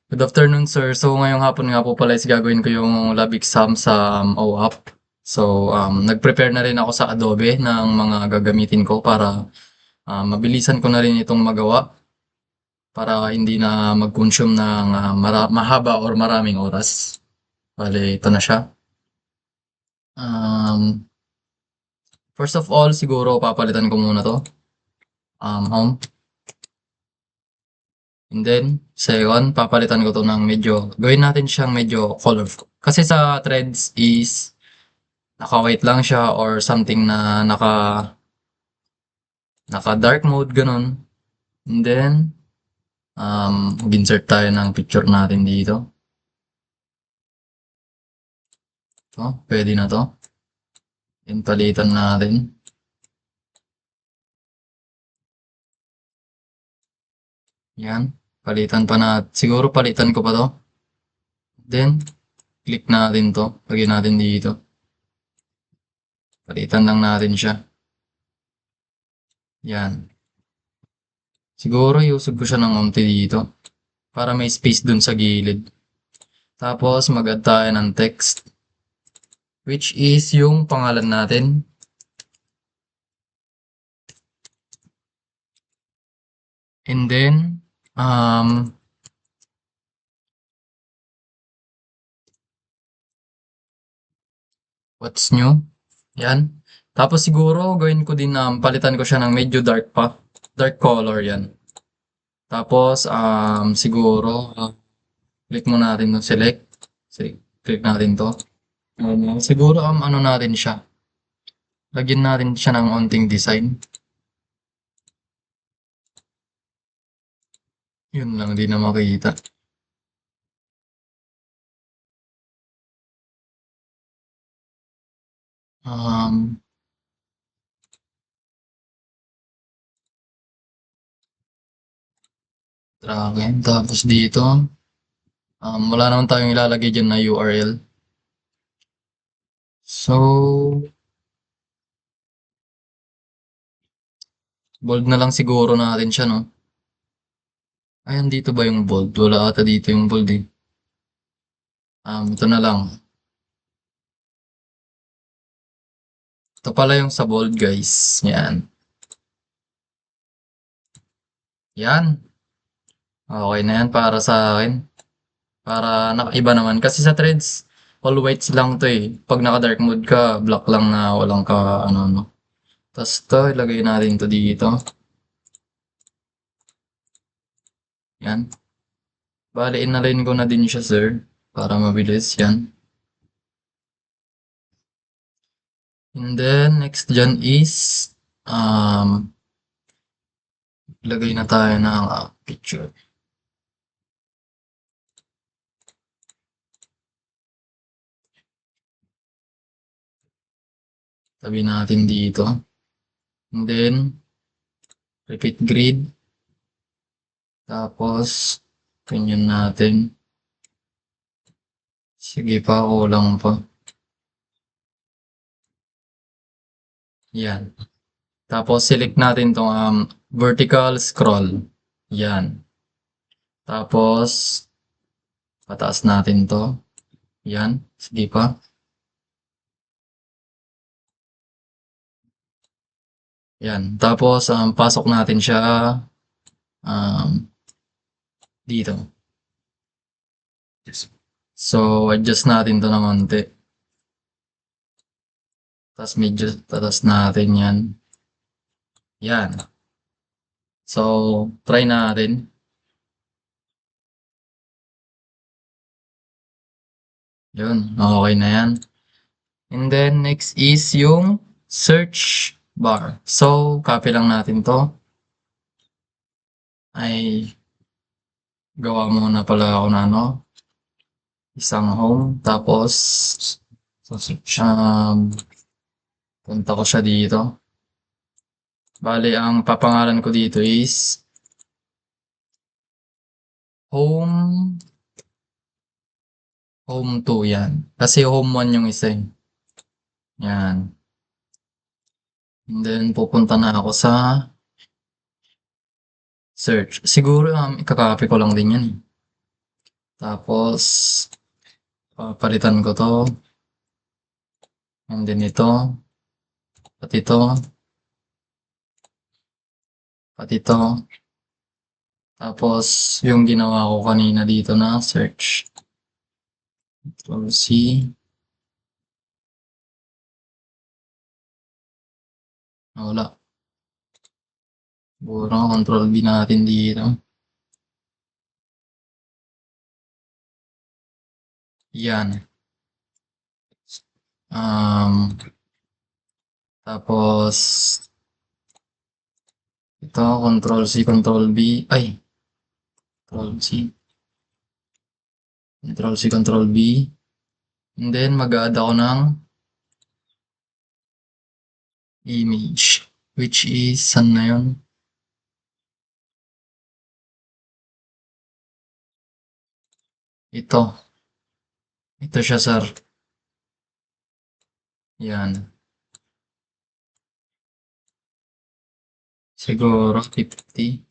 Good afternoon, sir. So, ngayong hapon nga po pala is gagawin ko yung lab exam sa OAP. So, nag-prepare na rin ako sa Adobe ng mga gagamitin ko para mabilisan ko na rin itong magawa para hindi na mag-consume ng mahaba or maraming oras. Bale, ito na siya. Um, First of all, siguro papalitan ko muna to. Home. And then, second, papalitan ko to ng gawin natin siyang medyo colorful. Kasi sa threads is naka-white lang siya or something na naka-dark mode, ganun. And then, mag-insert tayo ng picture natin dito. Ito, pwede na to. Then, palitan natin. Yan. Palitan pa na. Siguro palitan ko pa to. Then, click natin to. Lagyan natin dito. Palitan lang natin siya. Yan. Siguro, iusog ko siya ng konti dito. Para may space dun sa gilid. Tapos, mag-add tayo ng text. Which is yung pangalan natin. And then, what's new? Yan. Tapos siguro, gawin ko din, palitan ko siya ng medyo dark pa. Dark color yan. Tapos, siguro, click muna natin ng select. Click natin to. Siguro, ano natin siya. Lagyan natin siya ng onting design. Yun lang, di na makita. Dragin. Tapos dito, wala naman tayong ilalagay dyan na URL. So, bold na lang siguro natin siya, no? Ayan, dito ba yung bold? Wala ata dito yung bold, eh. Ito na lang. Ito pala yung sa bold, guys. Yan. Yan. Okay na yan para sa akin. Para nakaiba naman. Kasi sa threads, all whites lang to eh. Pag naka-dark mode ka, black lang na walang ka ano. Tapos ito, ilagay natin to dito. Yan. Bali, inalign ko na din siya, sir. Para mabilis. Yan. And then, next dyan is, ilagay na tayo ng picture. Tabi natin dito. And then, repeat grid. Tapos, ganyan natin. Sige pa, kulang pa. Yan. Tapos, select natin tong vertical scroll. Yan. Tapos, pataas natin to. Yan. Sige pa. Yan. Tapos, pasok natin siya dito. So, adjust natin to ng konti. Tapos, medyo tatas natin yan. Yan. So, try natin. Yun. Okay na yan. And then, next is yung search bar. So, copy lang natin to. Ay, gawa muna pala ako na isang home. Tapos, punta ko siya dito. Bale, ang papangalan ko dito is home 2 yan. Kasi home 1 yung isa eh. Yan. And then, pupunta na ako sa search. Siguro, ikakopy ko lang din yan eh. Tapos, papalitan ko 'to, and then ito, pati 'to, pati 'to. Tapos, yung ginawa ko kanina dito na search, Control C, wala. Siguro Control V natin dito. Yan. Tapos, ito, Control C, Control V. Ay, Control C, Control C, Control V. And then, mag-add ako ng image. Which is, saan na yun? Ito. Ito siya, sir. Yan. Siguro 50.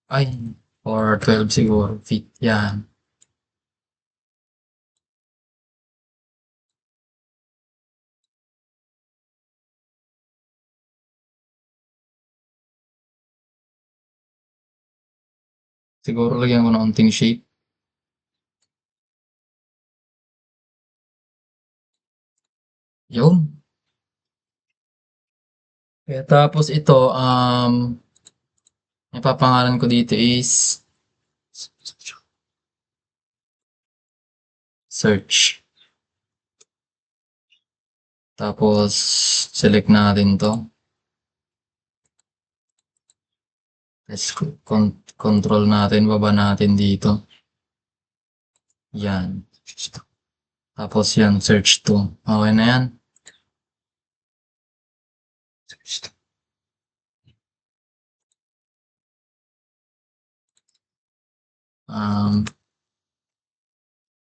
Ay, or 12 siguro. Feet. Yan. Siguro lagyan ko ng unting shape. Yun. Kaya tapos ito, ipapangalan ko dito is search. Tapos, select natin to. Let's control natin, baba natin dito. Yan. Tapos yan, search to. Okay na yan. Search to.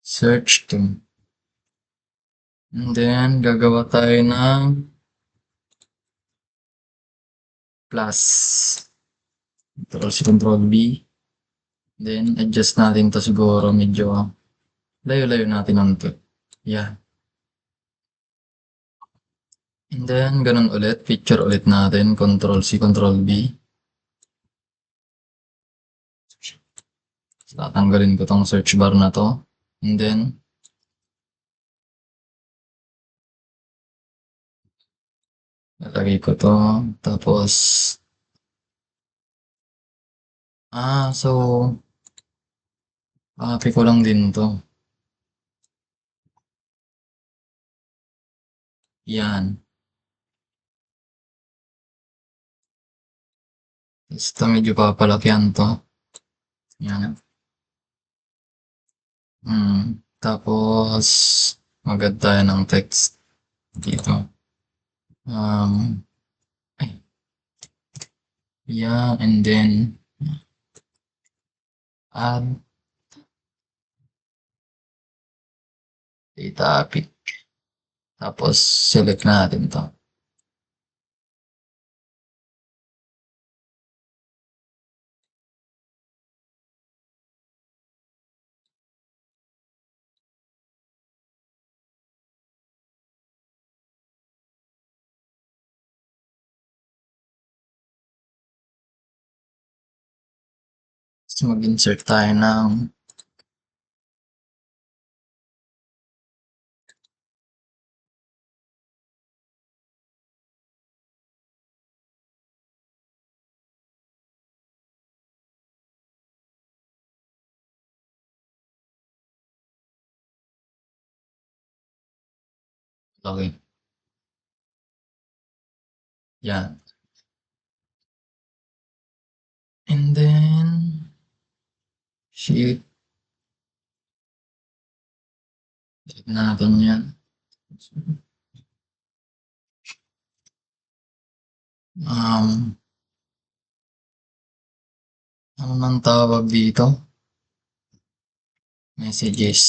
Search to. And then, gagawa tayo ng plus. Control C, Control V. Then, adjust natin to siguro medyo layo-layo natin onto. Yan. And then, ganun ulit. Picture ulit natin. Control C, Control V. Tatanggalin ko tong search bar na to. And then, lalagay ko to. Tapos, so, copy ko lang din to. Yan. Basta medyo papalakyan to. Yan. Tapos, mag-add tayo ng text dito. Ay, yeah, and then, add data pic. Tapos, select natin to. Tapos, mag-insert tayo ng login. Yan. And then, sheet. Check natin yan. Ano nang tawag dito? Messages.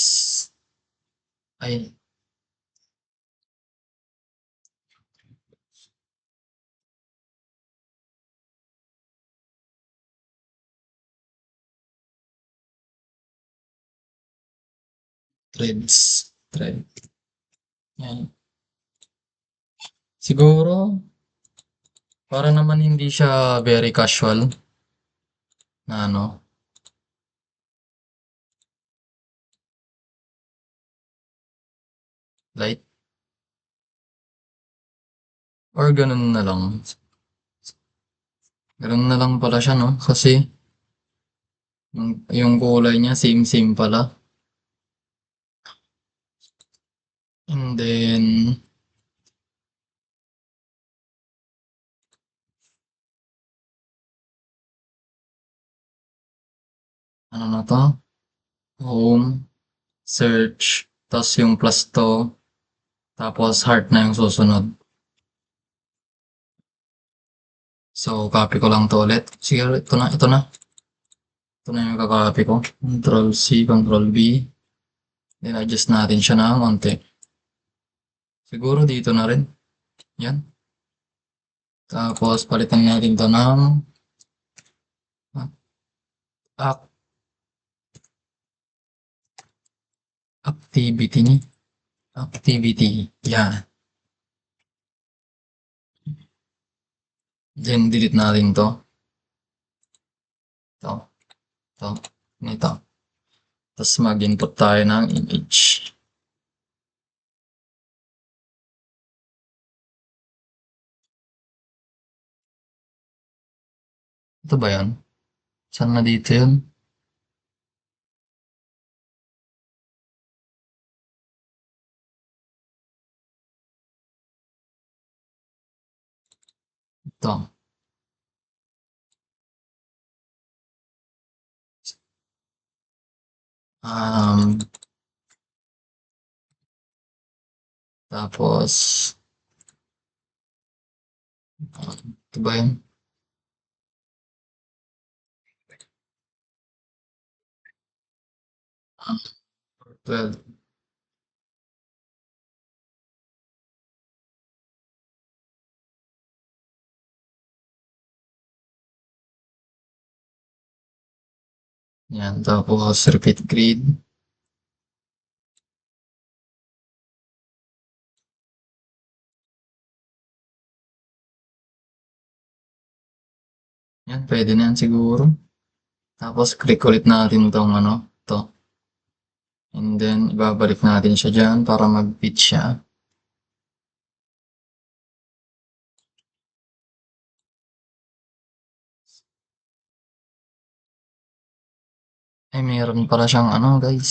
Ay, Thread. Yan. Siguro, para naman hindi siya very casual na ano, light, or ganun na lang. Ganun na lang pala siya, no? Kasi, yung kulay niya, same-same pala. And then, ano na to? Home, search, tapos yung plus to, tapos heart na yung susunod. So, copy ko lang to ulit. Sige, ito na, ito na. Ito na yung kakopy ko. Control C, Control V. Then, adjust natin siya ng konti. Siguro dito na rin. Yan. Tapos, palitan natin to ng ac- activity ni. Activity. Yan. Then, delete natin to. To. To. Nito. Tapos, mag-input tayo ng image. Ito ba yan? Saan na dito yun? Ito. Um, tapos, ito ba yun? Ah, 12. Yan. Tapos, repeat grid. Yan. Pwede na yan siguro. Tapos, click ulit natin itong ano, to. And then, ibabalik natin siya dyan para mag-fit siya. Ay, meron pala siyang ano, guys.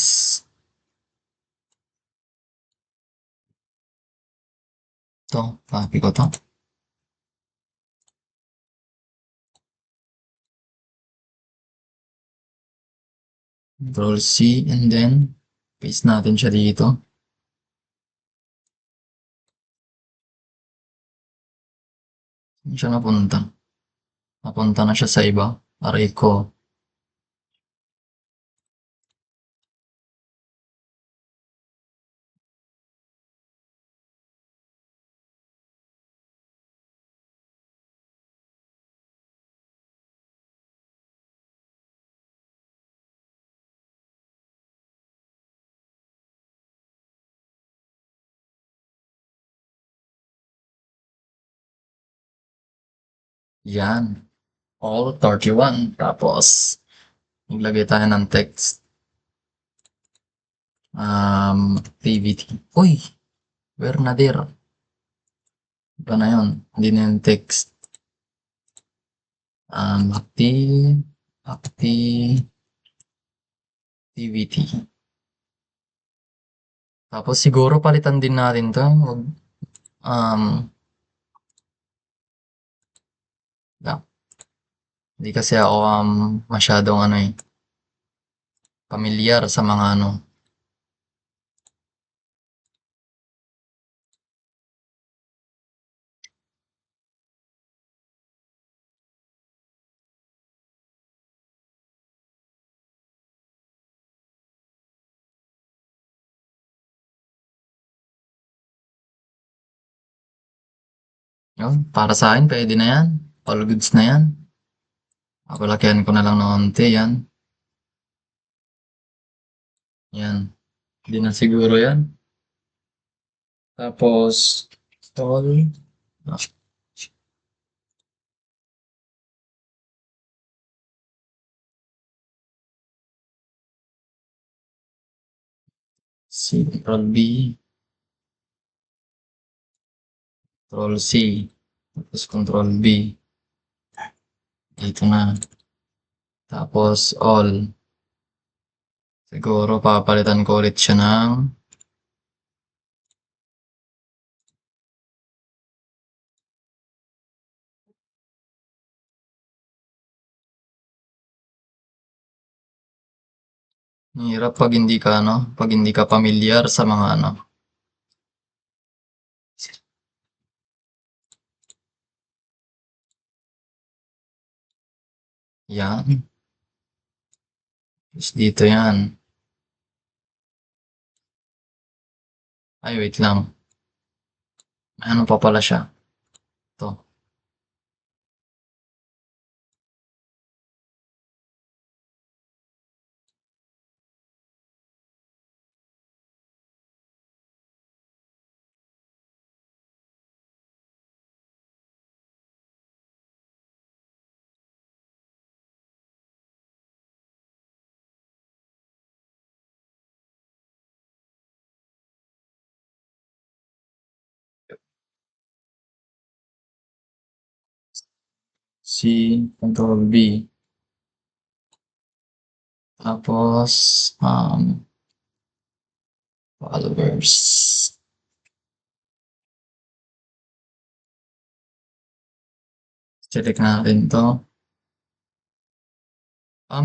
To, copy ko to. Control C, and then, paste natin siya dito. Saan siya napunta? Napunta na siya sa iba. Aray ko. Yan. All 31. Tapos, maglagay tayo ng text. Activity. Uy! Where na there? Iba na yun. Hindi na yung text. Activity. Tapos siguro palitan din natin 'to, um, na hindi kasi ako, masyadong ano, eh, pamilyar sa mga ano, yun, para sa'kin puwede na 'yan, all goods na 'yan. Papalakihan ko na lang ng onti 'yan, 'yan. Hindi na siguro yan. Tapos, all, ah, C, Control B, Control C, tapos Control B. Dito na. Tapos, all. Siguro, papalitan ko ulit siya ng hirap pag hindi ka, ano, pag hindi ka pamilyar sa mga, ano, yan. Tapos dito yan. Ay, wait lang. May ano pa pala siya. Ito. C, Control B. Tapos, followers. Select natin to.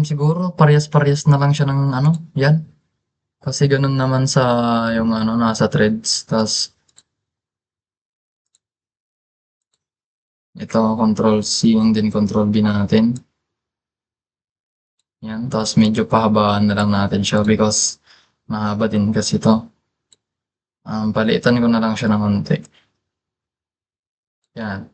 Siguro parehas-parehas na lang siya ng ano, yan. Kasi ganun naman sa yung ano, nasa threads. Tas ito, Control C, and then Control B natin. Yan, tapos medyo pahabaan na lang natin siya because mahaba din kasi ito. Palitan ko na lang siya ng konti. Yan.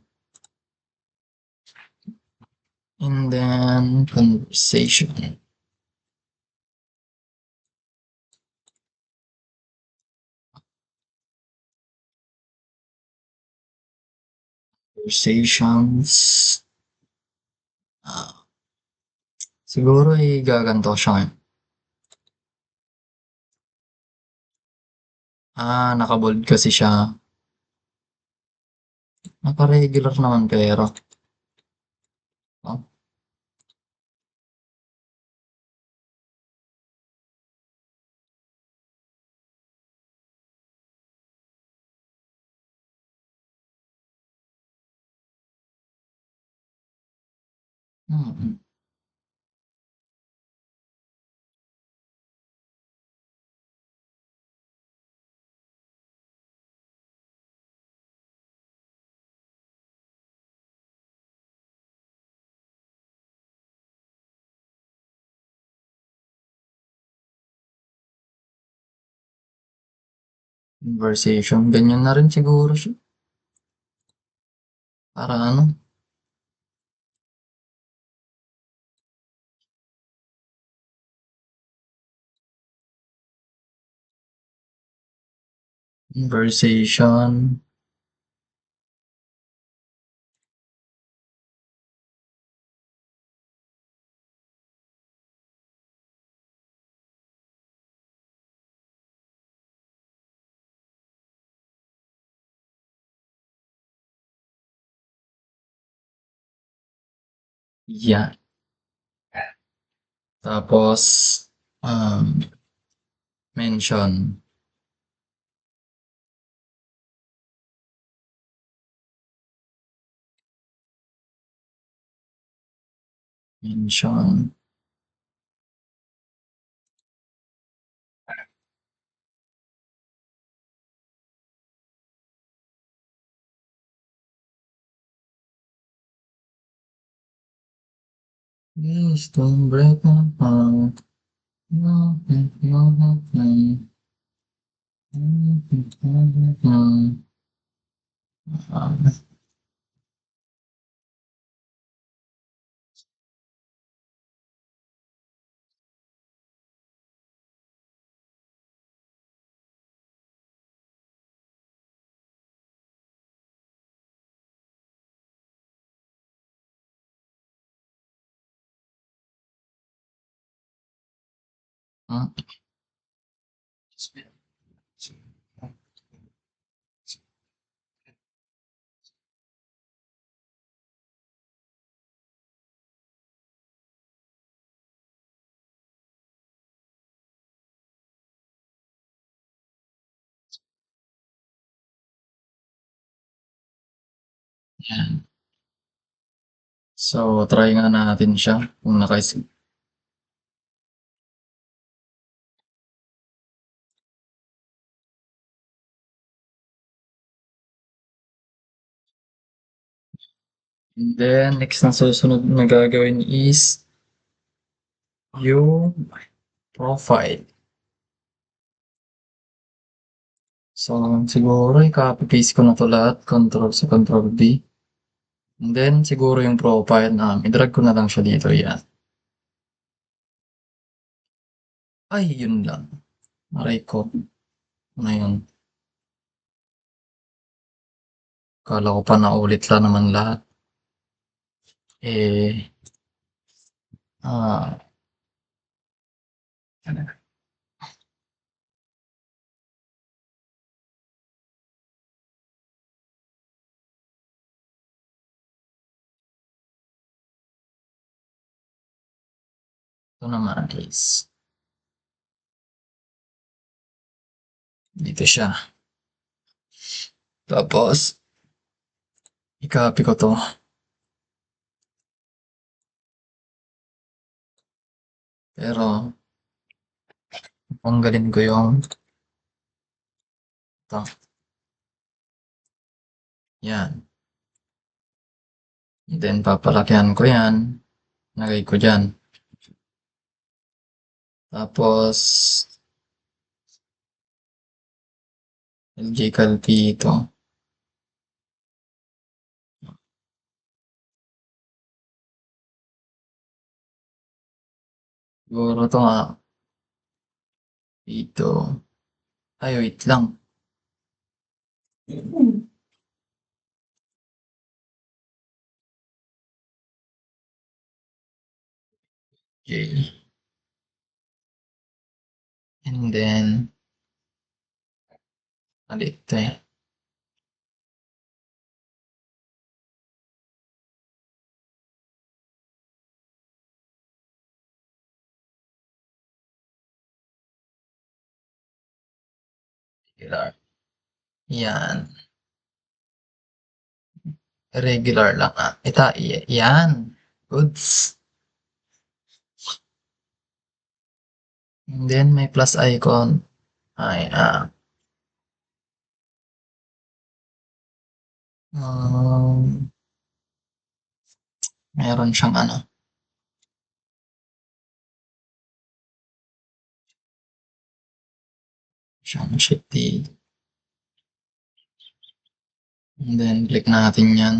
And then, conversation. Conversations. Ah, siguro gaganto siya ngayon. Naka-bold kasi siya. Naka-regular naman pero. Oh, mm. Conversation. Ganyan na rin siguro siya. Para ano? Conversation. Yan. Tapos, um, mention. Mention. Please don't break my heart. No, no, no, no, no. Hmm, yan. So, try nga natin siya kung and then next na susunod na gagawin is yung profile. So, siguro i-copy paste ko na 'to lahat, control C, control V. And then siguro yung profile, i-drag ko na lang siya dito, yan. Ay, yun lang. Aray ko, ano yun? Akala ko pa naulit lang naman lahat. Eh, ah, ano, ito naman is dito siya. Tapos, i-copy ko 'to, pero tanggalin ko yung 'to, yan. Then papalakihan ko yan, lagay ko diyan. Tapos, LG ito. Siguro 'to nga, dito. Ay, wait lang. Okay. And then, maliit 'to eh. Regular. Yan. Regular lang ah. Yan. Goods. And then, may plus icon. Ay, um, meron siyang ano, siyang shifty. And then, click natin yan.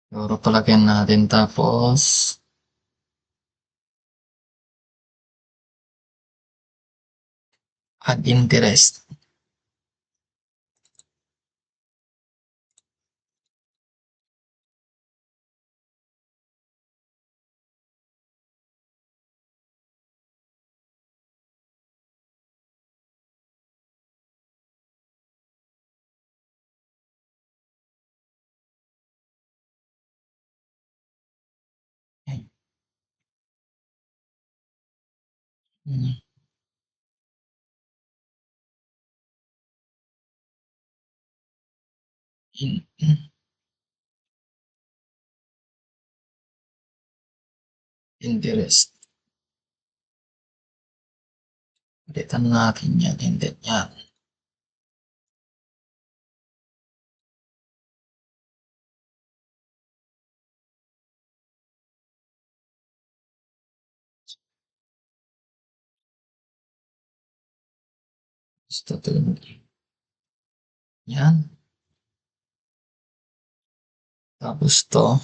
Siguro palagyan natin. Tapos, add interest. Hmm, interest. Palitan natin yan. And then, yan. Gusto to. Yan. Tapos to.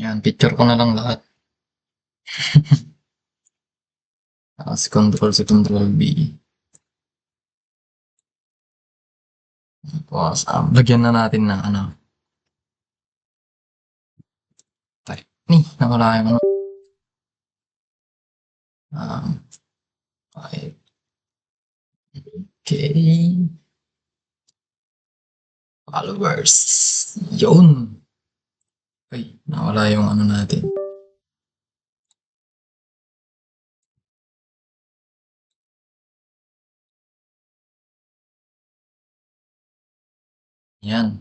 Yan. Picture ko na lang lahat. Control B. Tapos, lagyan na natin ng ano, nawala yung ano, um, okay. Okay. Followers. Yun. Ay, nawala yung ano natin. Yan.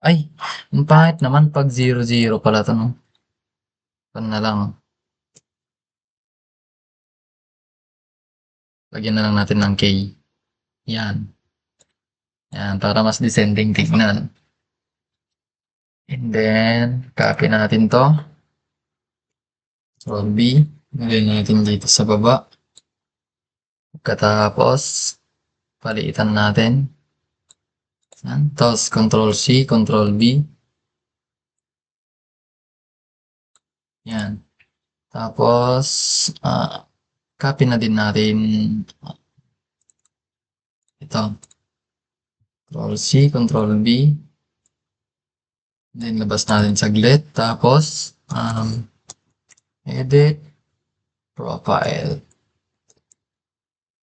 Ay, ang pangit naman pag 0-0 pala to, no? Pan na lang. Lagyan na lang natin ng K. Yan. Yan, para mas descending tignan. And then, copy natin to. Control B. Lagyan natin dito sa baba. Pagkatapos, paliitan natin. Yan. Tapos, Control C, Control V. Yan. Tapos, copy na din natin ito. Control C, Control V. Then, labas natin saglit. Tapos, edit, profile.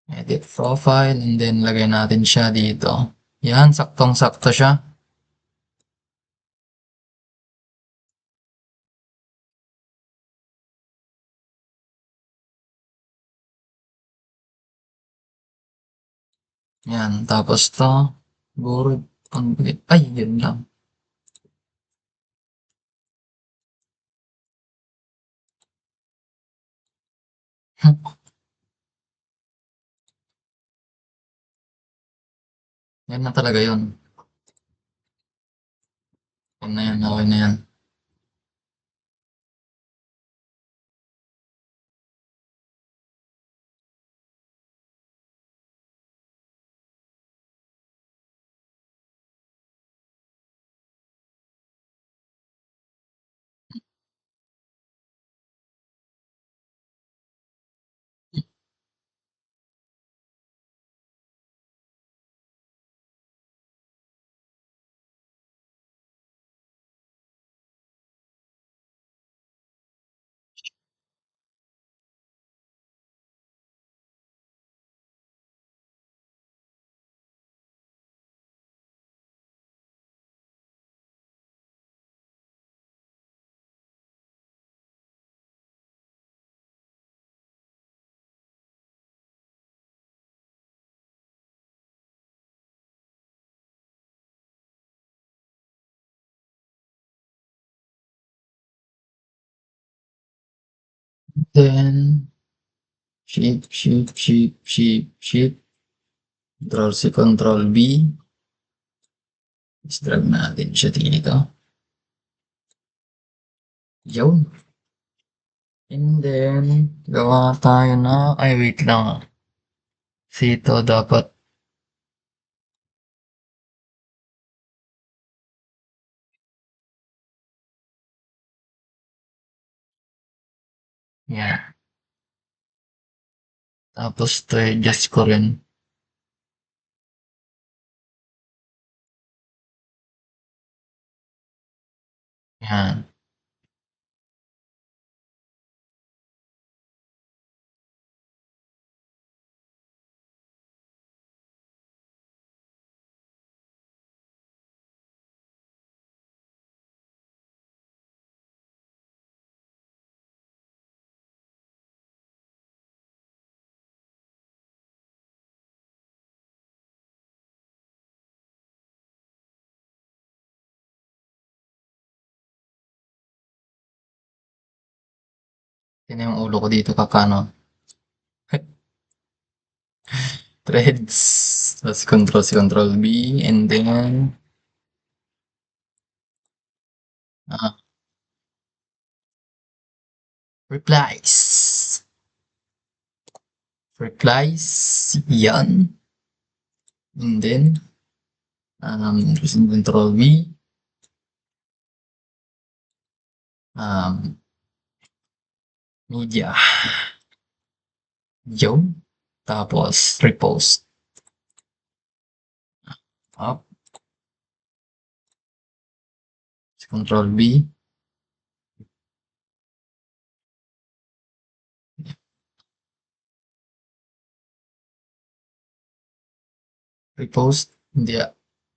Edit profile. And then, lagay natin siya dito. Yan, saktong-sakto siya. Yan, tapos to, siguro, ay, yun lang. Yan na talaga yun. Yan na yan, okay na yan. Then, shift, Control C, Control B. Drag natin siya dito. Yun. And then, gawa tayo na, ay wait lang. Ito dapat, yan. Tapos to adjust ko rin. Yan. Yan yung ulo ko dito kakano. Threads. Tapos Control C, Control B. And then, ah, replies. Replies. Yan. And then, Control V. Um, media. Yun. Tapos, repost. Up. Control B. Repost. Hindi.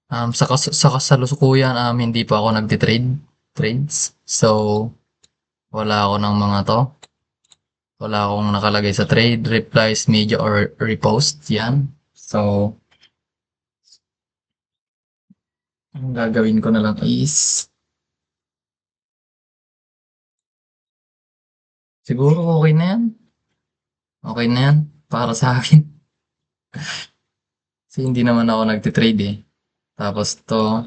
Sa kasalukuyan, hindi pa ako trades. So, wala ako ng mga to. Wala akong nakalagay sa trade, replies, media, or repost. Yan. So, ang gagawin ko na lang is, siguro okay na yan. Okay na yan. Para sa akin. Kasi hindi naman ako nagtitrade eh. Tapos to,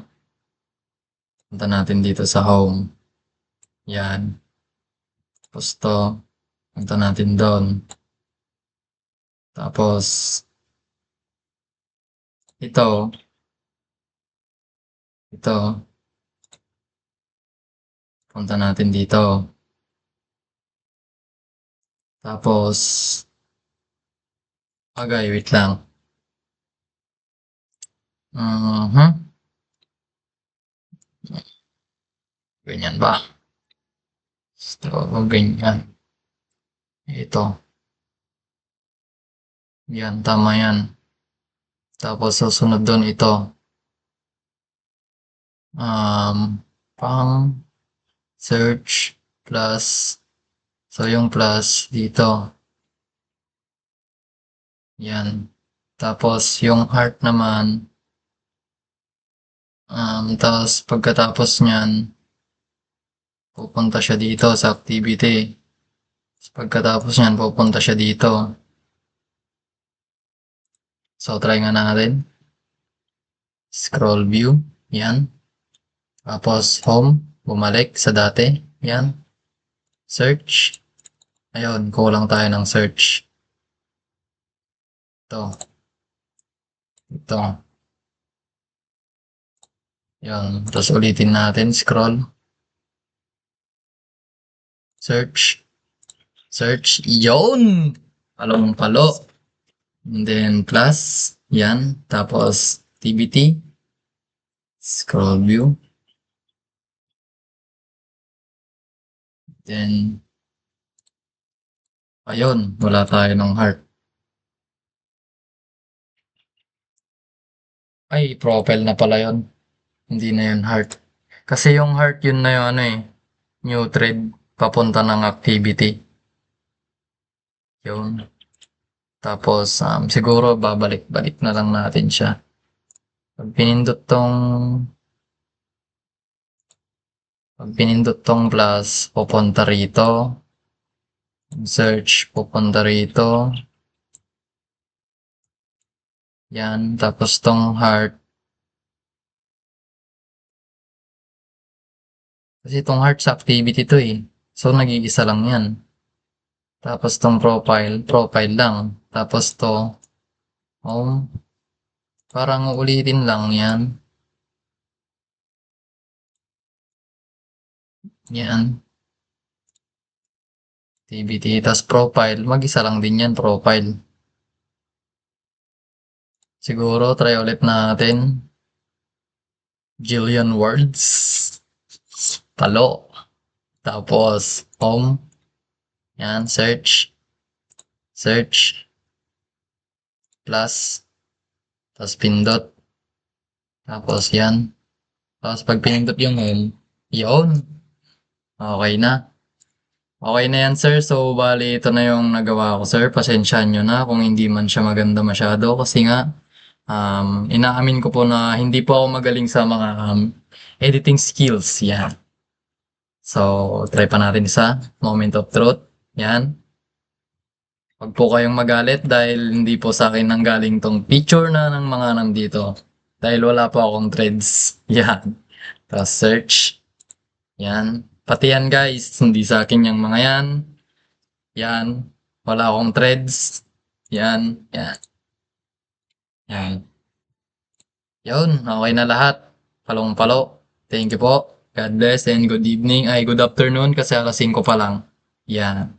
punta natin dito sa home. Yan. Tapos to, punta natin doon. Tapos, ito, punta natin dito. Tapos, wait lang. Ganyan ba? So, ganyan. Ito. Yan, tama yan. Tapos, susunod doon ito. Pang search plus. So, yung plus dito. Yan. Tapos, yung heart naman. Tapos, pagkatapos niyan, pupunta siya dito sa activity. Pagkatapos niyan, pupunta siya dito. So, try nga natin. Scroll view. Yan. Tapos, home. Bumalik sa dati. Yan. Search. Ayun, kulang tayo ng search. Ito. Ito. Yan. Tapos ulitin natin. Scroll. Search. Search. Yun! Palong-palo. And then, plus. Yan. Tapos, TBT. Scroll view. Then, ayun. Wala tayo ng heart. Ay, profile na pala yun. Hindi na yun heart. Kasi yung heart yun na yung new thread papunta ng activity. Yun. Tapos, siguro babalik-balik na lang natin siya. Pag pinindot tong plus, pupunta rito. Search, pupunta rito. Yan. Tapos tong heart. Kasi tong heart sa activity to eh. So, nag-iisa lang yan. Tapos tong profile lang. Tapos to, home. Parang ulitin lang yan. Yan. TBT. Tapos profile. Mag-isa lang din yan, profile. Siguro, try ulit natin. Jillian words. Talo. Tapos, home. Yan, search. Search. Plus. Tapos pindot. Tapos yan. Tapos pag pinindot yung home, yun. Okay na. Okay na yan, sir. So, bali, ito na yung nagawa ko, sir. Pasensyahan nyo na kung hindi man siya maganda masyado. Kasi nga, inaamin ko po na hindi po ako magaling sa mga editing skills. Yan. So, try pa natin sa moment of truth. Yan. Huwag po kayong magalit dahil hindi po sa akin nanggaling tong picture na ng mga nandito. Dahil wala po akong threads. Yan. Tapos search. Yan. Pati yan guys, hindi sa akin yung mga yan. Yan. Wala akong threads. Yan. Yan. Yan. Yun. Okay na lahat. Palong-palo. Thank you po. God bless and good evening. Ay, good afternoon kasi alas 5 pa lang. Yan.